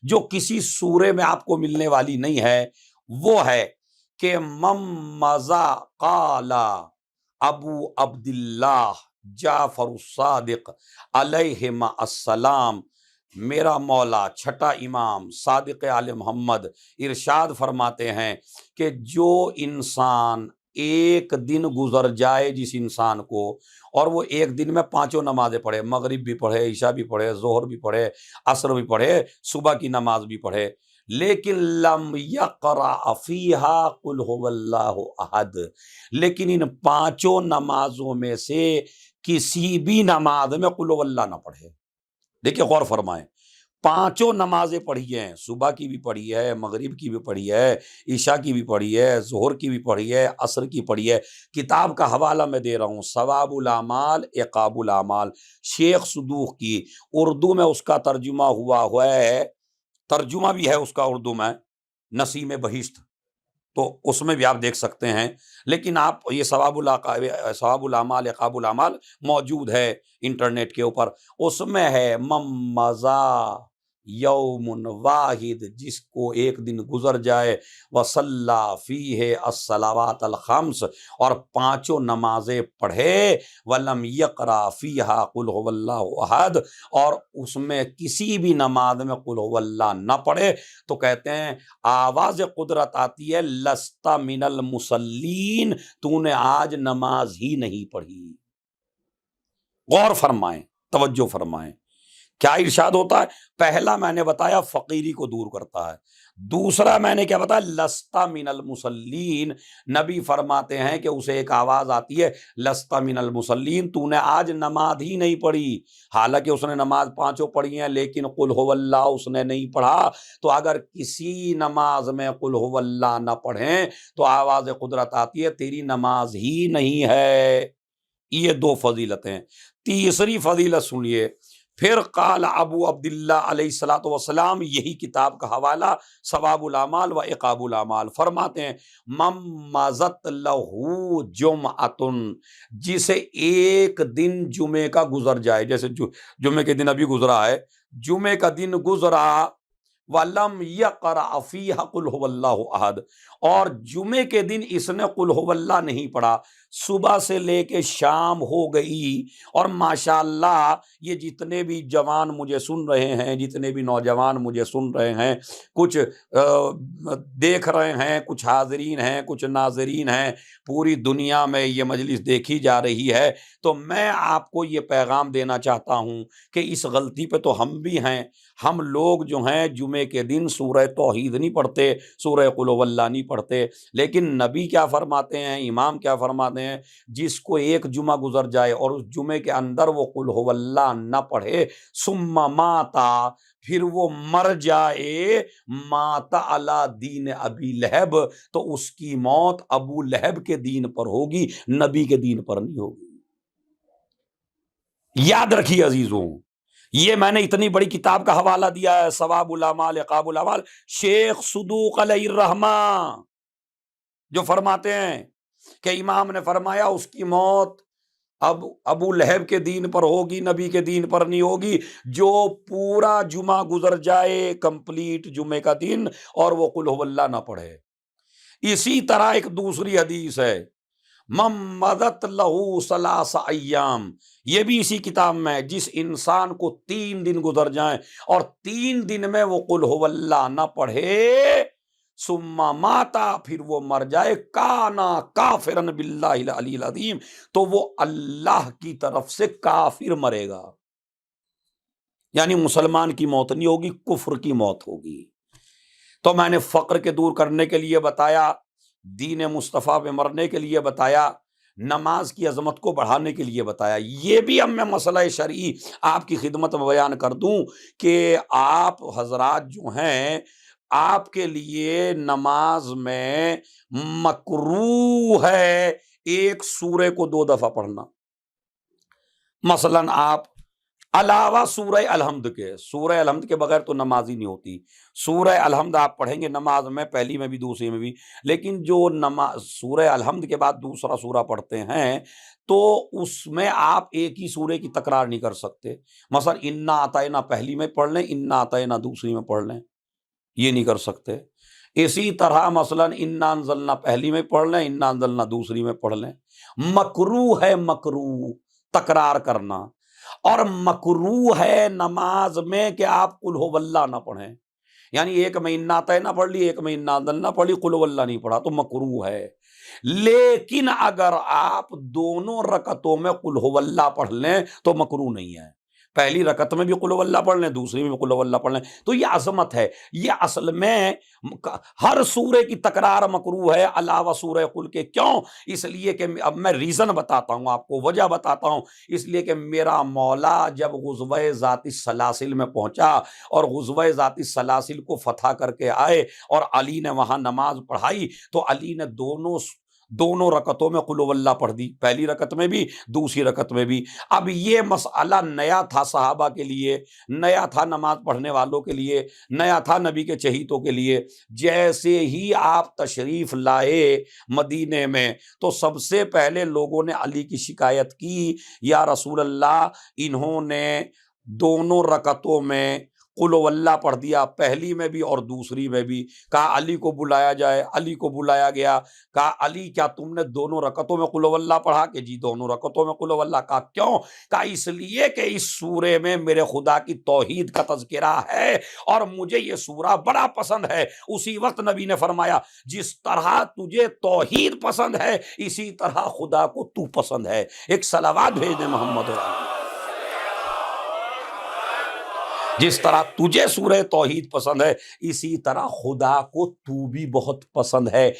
جو کسی سورے میں آپ کو ملنے والی نہیں ہے، وہ ہے کہ مم مزا قالا ابو عبداللہ جعفر الصادق علیہم السلام، میرا مولا چھٹا امام صادق آل محمد ارشاد فرماتے ہیں کہ جو انسان ایک دن گزر جائے جس انسان کو، اور وہ ایک دن میں پانچوں نمازیں پڑھے، مغرب بھی پڑھے، عشاء بھی پڑھے، ظہر بھی پڑھے، عصر بھی پڑھے، صبح کی نماز بھی پڑھے، لیکن لم یقرأ فیہا قل هو اللہ احد، لیکن ان پانچوں نمازوں میں سے کسی بھی نماز میں قل هو اللہ نہ پڑھے۔ دیکھیں غور فرمائیں، پانچوں نمازیں پڑھی ہیں، صبح کی بھی پڑھی ہے، مغرب کی بھی پڑھی ہے، عشاء کی بھی پڑھی ہے، ظہر کی بھی پڑھی ہے، عصر کی پڑھی ہے۔ کتاب کا حوالہ میں دے رہا ہوں، ثواب الاعمال عقاب الاعمال، شیخ صدوق کی، اردو میں اس کا ترجمہ ہوا ہے، ترجمہ بھی ہے اس کا اردو میں، نسیم بہشت، تو اس میں بھی آپ دیکھ سکتے ہیں۔ لیکن آپ یہ ثواب الاعمال عقاب الاعمال موجود ہے انٹرنیٹ کے اوپر، اس میں ہے مم مضا یوم واحد، جس کو ایک دن گزر جائے، وصلی فیہ الصلوات الخمس، اور پانچوں نمازیں پڑھے، ولم یقرأ فیہا قل هو اللہ احد، اور اس میں کسی بھی نماز میں قل هو اللہ نہ پڑھے، تو کہتے ہیں آواز قدرت آتی ہے لست من المصلین، تو نے آج نماز ہی نہیں پڑھی۔ غور فرمائیں، توجہ فرمائیں، کیا ارشاد ہوتا ہے؟ پہلا میں نے بتایا فقیری کو دور کرتا ہے، دوسرا میں نے کیا بتایا؟ لست من المصلین، نبی فرماتے ہیں کہ اسے ایک آواز آتی ہے لست من المصلین، تو نے آج نماز ہی نہیں پڑھی، حالانکہ اس نے نماز پانچوں پڑھی ہیں لیکن قل هو اللہ اس نے نہیں پڑھا۔ تو اگر کسی نماز میں قل هو اللہ نہ پڑھیں تو آواز قدرت آتی ہے تیری نماز ہی نہیں ہے۔ یہ دو فضیلتیں۔ تیسری فضیلت سنیے، پھر قال ابو عبداللہ علیہ الصلوۃ والسلام، یہی کتاب کا حوالہ ثواب الاعمال و عقاب الاعمال، فرماتے ہیں من مضت لہ جمعۃ، جسے ایک دن جمعے کا گزر جائے، جیسے جمعے کے دن ابھی گزرا ہے، جمعے کا دن گزرا، وَلَمْ يَقْرَأْ فِيهَا قُلْ هُوَ اللَّهُ أَحَدٌ، اور جمعے کے دن اس نے قل هو اللہ نہیں پڑھا، صبح سے لے کے شام ہو گئی، اور ماشاءاللہ یہ جتنے بھی جوان مجھے سن رہے ہیں، جتنے بھی نوجوان مجھے سن رہے ہیں، کچھ دیکھ رہے ہیں، کچھ حاضرین ہیں، کچھ ناظرین ہیں، پوری دنیا میں یہ مجلس دیکھی جا رہی ہے، تو میں آپ کو یہ پیغام دینا چاہتا ہوں کہ اس غلطی پہ تو ہم بھی ہیں، ہم لوگ جو ہیں جمعے کے دن سورہ توحید نہیں پڑھتے، سورہ قل هو اللہ نہیں پڑھتے، لیکن نبی کیا فرماتے ہیں، امام کیا فرماتے ہیں، جس کو ایک جمعہ گزر جائے اور اس جمعے کے اندر وہ قل هو اللہ نہ پڑھے، ثم ماتا، پھر وہ مر جائے، مات علی دین ابی لہب، تو اس کی موت ابو لہب کے دین پر ہوگی، نبی کے دین پر نہیں ہوگی۔ یاد رکھیے عزیزوں، یہ میں نے اتنی بڑی کتاب کا حوالہ دیا ہے، ثواب الاعمال عقاب الاعمال، شیخ صدوق علیہ الرحمہ جو فرماتے ہیں کہ امام نے فرمایا اس کی موت اب ابو لہب کے دین پر ہوگی، نبی کے دین پر نہیں ہوگی، جو پورا جمعہ گزر جائے کمپلیٹ جمعے کا دن اور وہ قل هو اللہ نہ پڑھے۔ اسی طرح ایک دوسری حدیث ہے، من مضت لہ ثلاث ایام، یہ بھی اسی کتاب میں ہے، جس انسان کو 3 دن گزر جائیں اور 3 دن میں وہ قل هو اللہ نہ پڑھے، ثم ماتا، پھر وہ مر جائے، کانا کافرا باللہ العلی العظیم، تو وہ اللہ کی طرف سے کافر مرے گا، یعنی مسلمان کی موت نہیں ہوگی، کفر کی موت ہوگی۔ تو میں نے فقر کے دور کرنے کے لیے بتایا، دین مصطفیٰ پہ مرنے کے لیے بتایا، نماز کی عظمت کو بڑھانے کے لیے بتایا۔ یہ بھی اب میں مسئلہ شرعی آپ کی خدمت میں بیان کر دوں کہ آپ حضرات جو ہیں، آپ کے لیے نماز میں مکروہ ہے ایک سورے کو 2 دفعہ پڑھنا۔ مثلاً آپ علاوہ سورہ الحمد کے، سورہ الحمد کے بغیر تو نماز ہی نہیں ہوتی۔ سورہ الحمد آپ پڑھیں گے نماز میں، پہلی میں بھی دوسری میں بھی، لیکن جو نماز سورہ الحمد کے بعد دوسرا سورہ پڑھتے ہیں تو اس میں آپ ایک ہی سورے کی تکرار نہیں کر سکتے۔ مثلا انا اعطینا پہلی میں پڑھ لیں، انا اعطینا دوسری میں پڑھ لیں، یہ نہیں کر سکتے۔ اسی طرح مثلا انا انزلنا پہلی میں پڑھ لیں، انا انزلنا دوسری میں پڑھ لیں۔ مکروہ ہے، مکروہ تکرار کرنا، اور مکروہ ہے نماز میں کہ آپ قل ہو واللہ نہ پڑھیں، یعنی ایک میں انا اعطینا پڑھ لی، ایک میں انا انزلنا پڑھ لی، قل ہو واللہ نہیں پڑھا تو مکروہ ہے۔ لیکن اگر آپ دونوں رکعتوں میں قل ہو واللہ پڑھ لیں تو مکروہ نہیں ہے، پہلی رکعت میں بھی قل ہو واللہ پڑھ لیں، دوسری میں بھی قل ہو واللہ پڑھ لیں، تو یہ عظمت ہے۔ یہ اصل میں ہر سورے کی تکرار مکروہ ہے علاوہ سورہ قل کے۔ کیوں؟ اس لیے کہ اب میں ریزن بتاتا ہوں آپ کو، وجہ بتاتا ہوں۔ اس لیے کہ میرا مولا جب غزوہ ذات السلاسل میں پہنچا اور غزوہ ذات السلاسل کو فتح کر کے آئے اور علی نے وہاں نماز پڑھائی تو علی نے دونوں رکعتوں میں قل واللہ پڑھ دی، پہلی رکعت میں بھی دوسری رکعت میں بھی۔ اب یہ مسئلہ نیا تھا صحابہ کے لیے، نیا تھا نماز پڑھنے والوں کے لیے، نیا تھا نبی کے چہیتوں کے لیے۔ جیسے ہی آپ تشریف لائے مدینے میں تو سب سے پہلے لوگوں نے علی کی شکایت کی، یا رسول اللہ انہوں نے دونوں رکعتوں میں قل واللہ پڑھ دیا، پہلی میں بھی اور دوسری میں بھی۔ کہا علی کو بلایا جائے، علی کو بلایا گیا، کہا علی کیا تم نے دونوں رکعتوں میں قل واللہ پڑھا؟ کہ جی دونوں رکعتوں میں قل واللہ۔ کہا کیوں؟ کہا اس لیے کہ اس سورے میں میرے خدا کی توحید کا تذکرہ ہے اور مجھے یہ سورہ بڑا پسند ہے۔ اسی وقت نبی نے فرمایا جس طرح تجھے توحید پسند ہے اسی طرح خدا کو تو پسند ہے۔ ایک صلوات بھیج دیں محمد علیہ۔ جس طرح تجھے سورہ توحید پسند ہے اسی طرح خدا کو تو بھی بہت پسند ہے۔